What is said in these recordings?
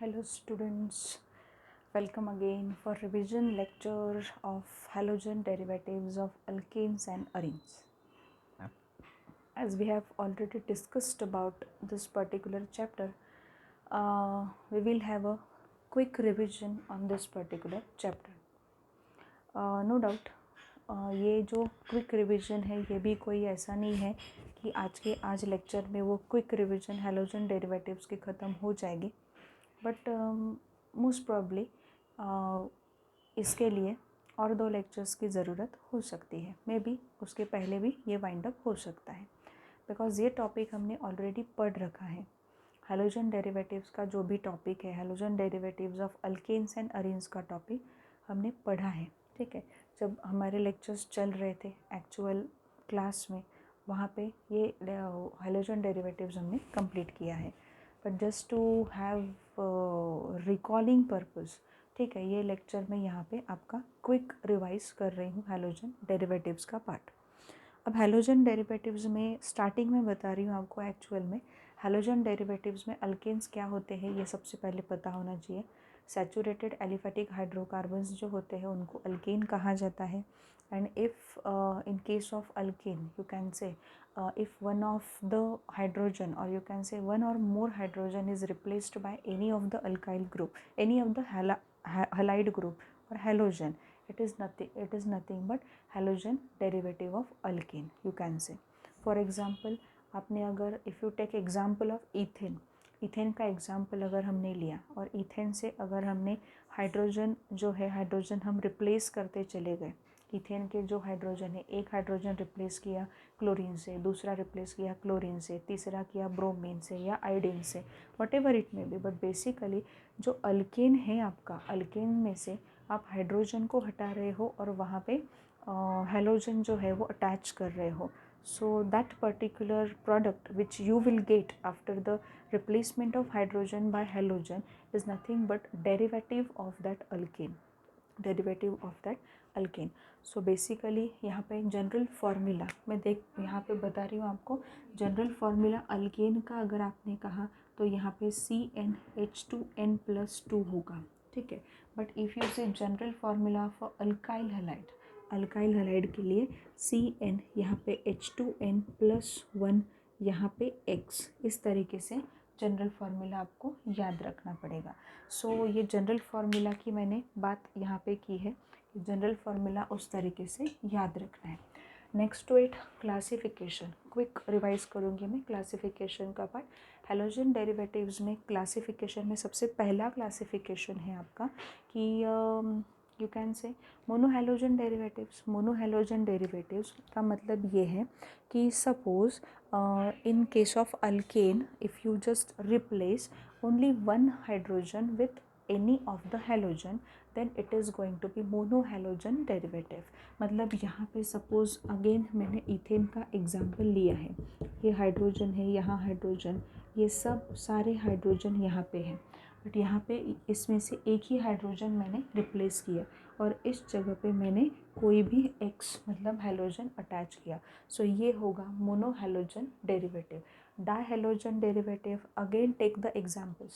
Hello students, welcome again for revision lecture of halogen derivatives of alkanes and arenes. As we have already discussed about this particular chapter, we will have a quick revision on this particular chapter. No doubt ये जो quick revision है ये भी कोई ऐसा नहीं है कि आज लेक्चर में वो क्विक रिवीजन हैलोजन डेरिवेटिव्स की ख़त्म हो जाएगी, बट मोस्ट प्रॉब्ली इसके लिए और 2 लेक्चर्स की ज़रूरत हो सकती है, मे बी उसके पहले भी ये वाइंड अप हो सकता है, बिकॉज़ ये टॉपिक हमने ऑलरेडी पढ़ रखा है। हैलोजन डेरिवेटिव्स का जो भी टॉपिक है, halogen derivatives of alkanes and arenes का टॉपिक हमने पढ़ा है, ठीक है। जब हमारे लेक्चर्स चल रहे थे एक्चुअल क्लास में, वहाँ पे ये हैलोजन डेरिवेटिव्स हमने कंप्लीट किया है, but just to have recalling purpose, ठीक है, ये लेक्चर में यहाँ पे आपका क्विक रिवाइज कर रही हूँ हैलोजन डेरिवेटिव्स का पार्ट। अब हैलोजन डेरिवेटिव्स में स्टार्टिंग में बता रही हूँ आपको, एक्चुअल में हैलोजन डेरिवेटिव्स में अल्केन्स क्या होते हैं ये सबसे पहले पता होना चाहिए। सैचुरेटेड एलिफेटिक हाइड्रोकार्बन्स जो होते हैं उनको अल्केन कहा जाता है। And if in case of alkane you can say if one of the hydrogen, or you can say one or more hydrogen, is replaced by any of the alkyl group, any of the halide group or halogen, it is nothing but halogen derivative of alkane, you can say. For example, आपने अगर if you take example of ethane, ethane का example अगर हमने लिया और ethane से अगर हमने हाइड्रोजन जो है हाइड्रोजन हम रिप्लेस करते चले गए, इथेन के जो हाइड्रोजन है, एक हाइड्रोजन रिप्लेस किया क्लोरीन से, दूसरा रिप्लेस किया क्लोरीन से, तीसरा किया ब्रोमीन से या आयोडीन से, वट एवर इट में बी, बट बेसिकली जो अल्केन है आपका, अल्केन में से आप हाइड्रोजन को हटा रहे हो और वहाँ पे हैलोजन जो है वो अटैच कर रहे हो. So that particular product which you will get after the replacement of hydrogen by halogen is nothing but derivative of that alkane, derivative of that alkane. So basically यहाँ पे जनरल फार्मूला मैं यहाँ पे बता रही हूँ आपको, जनरल फार्मूला अल्केन का अगर आपने कहा तो यहाँ पे CnH2n+2 होगा, ठीक है. बट इफ़ यू से general formula for alkyl halide, alkyl halide के लिए Cn यहाँ पे H2n+1 यहाँ पे X, इस तरीके से जनरल फार्मूला आपको याद रखना पड़ेगा. सो ये जनरल फार्मूला की मैंने बात यहाँ पे की है, जनरल फार्मूला उस तरीके से याद रखना है. Next to it classification, quick revise करूँगी मैं क्लासिफिकेशन का पार्ट. हैलोजन डेरिवेटिव्स में क्लासिफिकेशन में सबसे पहला क्लासिफिकेशन है आपका कि you can say मोनोहैलोजन derivatives. मोनोहैलोजन derivatives का मतलब ये है कि suppose in case of alkane, if you just replace only one hydrogen with any of the halogen, then it is going to be monohalogen derivative. मतलब यहाँ पे सपोज अगेन मैंने ethane का एग्जाम्पल लिया है, ये हाइड्रोजन है, यहाँ हाइड्रोजन, ये सब सारे हाइड्रोजन यहाँ पे हैं, बट यहाँ पे इसमें से एक ही हाइड्रोजन मैंने रिप्लेस किया और इस जगह पे मैंने कोई भी एक्स मतलब हैलोजन अटैच किया. सो ये होगा monohalogen derivative. Dihalogen derivative, again take the example,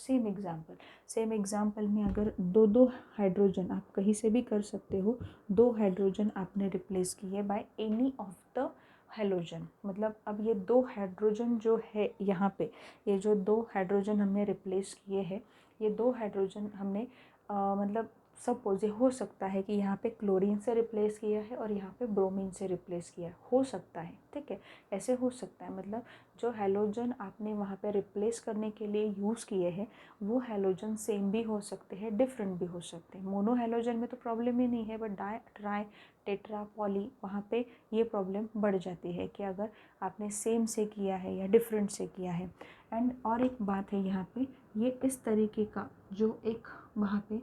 same example में अगर दो हाइड्रोजन, आप कहीं से भी कर सकते हो, 2 हाइड्रोजन आपने रिप्लेस किए by any of the halogen. मतलब अब ये 2 हाइड्रोजन जो है यहाँ पे, ये जो 2 हाइड्रोजन हमने रिप्लेस किए हैं, ये 2 हाइड्रोजन हमने मतलब सपोज ये हो सकता है कि यहाँ पे क्लोरीन से रिप्लेस किया है और यहाँ पे ब्रोमीन से रिप्लेस किया है, हो सकता है, ठीक है, ऐसे हो सकता है. मतलब जो हैलोजन आपने वहाँ पे रिप्लेस करने के लिए यूज़ किए हैं वो हैलोजन सेम भी हो सकते हैं, डिफरेंट भी हो सकते हैं. मोनो हैलोजन में तो प्रॉब्लम ही नहीं है, but di, tri, tetra, poly, वहाँ पे ये प्रॉब्लम बढ़ जाती है कि अगर आपने सेम से किया है या डिफरेंट से किया है. एंड और एक बात है यहाँ पे, ये इस तरीके का जो एक वहाँ पे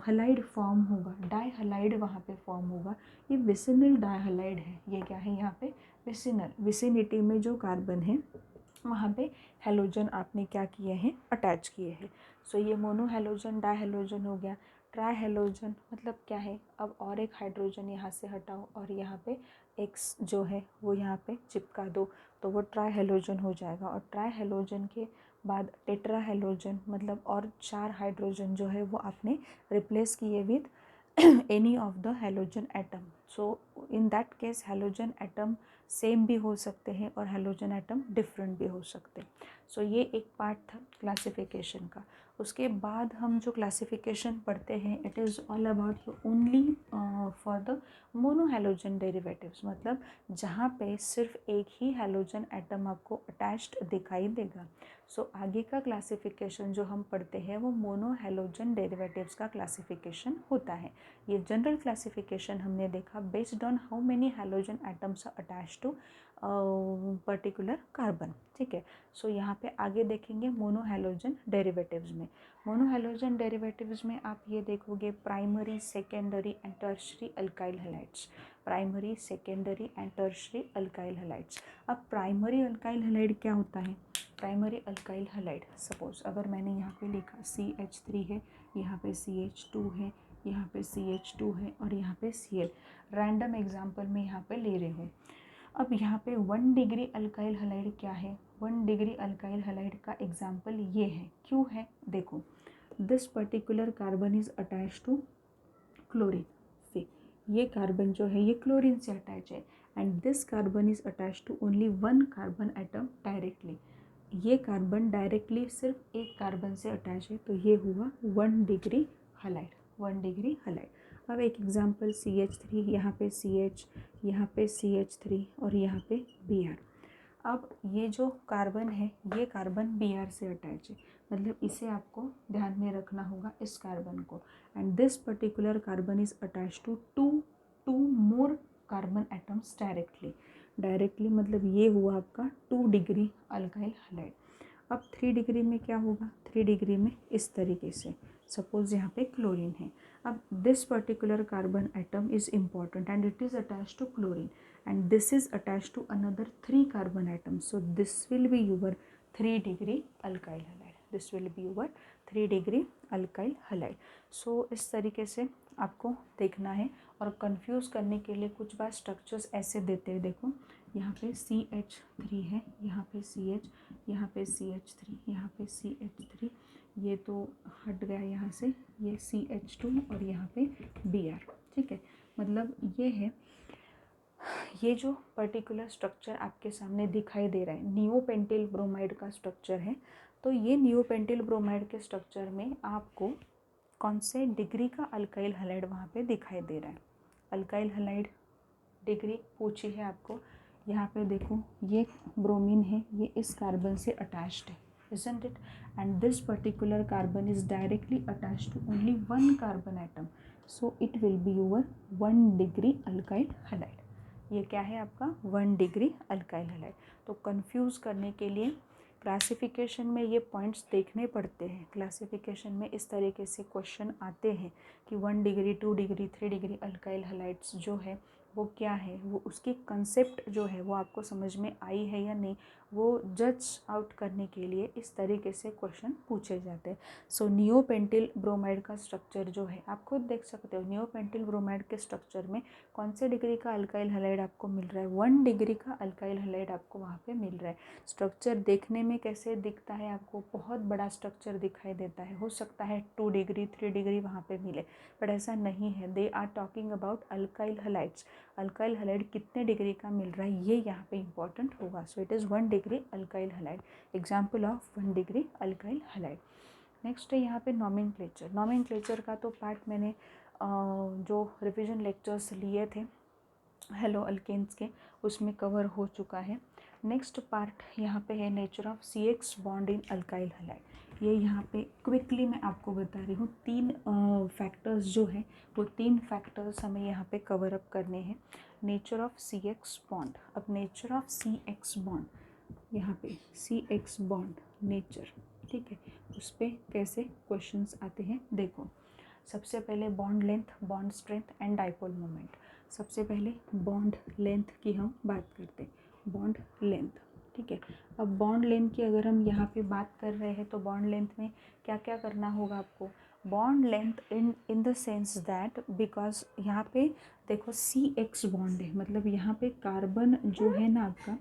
हलाइड फॉर्म होगा, डाई हलाइड वहाँ पे फॉर्म होगा, ये विसिनल डाई हलाइड है. ये क्या है यहाँ पे, विसिनल, विसिनिटी में जो कार्बन है वहाँ पे हैलोजन आपने क्या किए हैं, अटैच किए हैं. सो ये मोनो हैलोजन, डाई हैलोजन हो गया. ट्राई हैलोजन मतलब क्या है, अब और एक हाइड्रोजन यहाँ से हटाओ और यहाँ पे एक्स जो है वो यहाँ पे चिपका दो तो वो ट्राई हैलोजन हो जाएगा. और ट्राई हैलोजन के बाद टेट्रा हेलोजन मतलब और 4 हाइड्रोजन जो है वो आपने रिप्लेस किए with any of the halogen atom. So in that case halogen atom same भी हो सकते हैं और हेलोजन एटम डिफरेंट भी हो सकते हैं. सो ये एक पार्ट था क्लासिफिकेशन का. उसके बाद हम जो क्लासिफिकेशन पढ़ते हैं it is all about only for the mono halogen derivatives, मतलब जहाँ पे सिर्फ एक ही हेलोजन एटम आपको अटैच्ड दिखाई देगा. सो आगे का क्लासिफिकेशन जो हम पढ़ते हैं वो मोनो हेलोजन डेरिवेटिव्स का क्लासिफिकेशन होता है. ये जनरल क्लासिफिकेशन हमने देखा based on how many halogen atoms are attached to particular carbon. ठीक है. सो यहाँ पे आगे देखेंगे मोनो हेलोजन डेरिवेटिव्स में. मोनो हेलोजन डेरिवेटिव्स में आप ये देखोगे primary, secondary and tertiary alkyl halides. Primary, secondary and tertiary alkyl halides. अब प्राइमरी अल्काइल हैलाइड क्या होता है? प्राइमरी अल्काइल हैलाइड, सपोज अगर मैंने यहाँ पे लिखा CH3 है, यहाँ पे CH2 है, यहाँ पे CH2 है और यहाँ पे Cl. रैंडम एग्जाम्पल में यहाँ पे ले रही हूँ. अब यहाँ पे 1 डिग्री अल्काइल हैलाइड क्या है? 1 डिग्री अल्काइल हैलाइड का एग्जाम्पल ये है. क्यों है? देखो, this particular carbon is attach to chlorine से. ये कार्बन जो है ये क्लोरीन से अटैच है and this carbon is attach to only 1 carbon atom directly. ये कार्बन डायरेक्टली सिर्फ एक कार्बन से अटैच है, तो ये हुआ 1 डिग्री हैलाइड. 1 degree halide. अब एक एग्जांपल CH3, यहाँ पे CH, यहाँ पे CH3 और यहाँ पे Br. अब ये जो कार्बन है ये कार्बन Br से अटैच है, मतलब इसे आपको ध्यान में रखना होगा इस कार्बन को. And this particular carbon is attach to two more carbon atoms directly मतलब ये हुआ आपका 2 डिग्री अल्काइल हैलाइड. अब 3 डिग्री में क्या होगा? 3 डिग्री में इस तरीके से, सपोज यहाँ पे क्लोरीन है. अब this particular carbon atom is important and it is attach to chlorine and this is attach to another 3 carbon atom. So this will be your 3 degree alkyl halide. This will be your 3 degree alkyl halide. So इस तरीके से आपको देखना है और confuse करने के लिए कुछ बार स्ट्रक्चर्स ऐसे देते हैं. देखो, यहाँ पे CH3 है, यहाँ पे CH, यहाँ पे CH3, यहाँ पे CH3, ये तो हट गया यहाँ से, ये CH2 और यहाँ पे Br. ठीक है. मतलब ये है, ये जो पर्टिकुलर स्ट्रक्चर आपके सामने दिखाई दे रहा है नियोपेंटिल ब्रोमाइड का स्ट्रक्चर है. तो ये नियोपेंटिल ब्रोमाइड के स्ट्रक्चर में आपको कौन से डिग्री का अल्काइल हैलाइड वहाँ पे दिखाई दे रहा है? अल्काइल हैलाइड डिग्री पूछी है आपको. यहाँ पे देखो ये ब्रोमीन है, ये इस कार्बन से अटैच्ड है, isn't it? And this particular carbon is directly attached to only 1 carbon atom. So it will be your 1 degree alkyl halide. ये क्या है आपका? 1 डिग्री अल्काइल हैलाइड. तो कंफ्यूज करने के लिए क्लासिफिकेशन में ये पॉइंट्स देखने पड़ते हैं. क्लासिफिकेशन में इस तरीके से क्वेश्चन आते हैं कि 1 degree, 2 degree, 3 degree alkyl halides जो है वो क्या है, वो उसकी कंसेप्ट जो है वो आपको समझ में आई है या नहीं, वो जज आउट करने के लिए इस तरीके से क्वेश्चन पूछे जाते हैं. सो नियोपेंटिल ब्रोमाइड का स्ट्रक्चर जो है आप खुद देख सकते हो. नियोपेंटिल ब्रोमाइड के स्ट्रक्चर में कौन से डिग्री का अल्काइल हैलाइड आपको मिल रहा है? 1 डिग्री का अल्काइल हैलाइड आपको वहाँ पे मिल रहा है. स्ट्रक्चर देखने में कैसे दिखता है? आपको बहुत बड़ा स्ट्रक्चर दिखाई देता है. हो सकता है 2 डिग्री, 3 डिग्री वहाँ पे मिले, बट ऐसा नहीं है. They are talking about alkyl halides. Alkyl halide कितने डिग्री का मिल रहा है ये यहाँ पे इंपॉर्टेंट होगा. So it is 1 degree alkyl halide. Example of 1 degree alkyl halide. Next है यहाँ पे नॉमेनक्लेचर. नॉमेनक्लेचर का तो पार्ट मैंने जो रिविजन लेक्चर्स लिए थे हेलो अल्केन्स के उसमें कवर हो चुका है. नेक्स्ट पार्ट यहाँ पे है nature of CX bond in alkyl halide. ये यहाँ पे क्विकली मैं आपको बता रही हूँ. 3 फैक्टर्स जो है वो 3 फैक्टर्स हमें यहाँ पे कवर अप करने हैं. Nature of CX bond. अब नेचर ऑफ CX बॉन्ड यहाँ पे CX बॉन्ड नेचर, ठीक है, उस पर कैसे क्वेश्चंस आते हैं देखो. सबसे पहले bond length, bond strength and dipole moment. सबसे पहले बॉन्ड लेंथ की हम बात करते हैं. बॉन्ड लेंथ, ठीक है. अब बॉन्ड लेंथ की अगर हम यहाँ पे बात कर रहे हैं तो बॉन्ड लेंथ में क्या क्या करना होगा आपको? Bond length in the sense that because यहाँ पे देखो CX बॉन्ड है, मतलब यहाँ पे कार्बन जो है ना आपका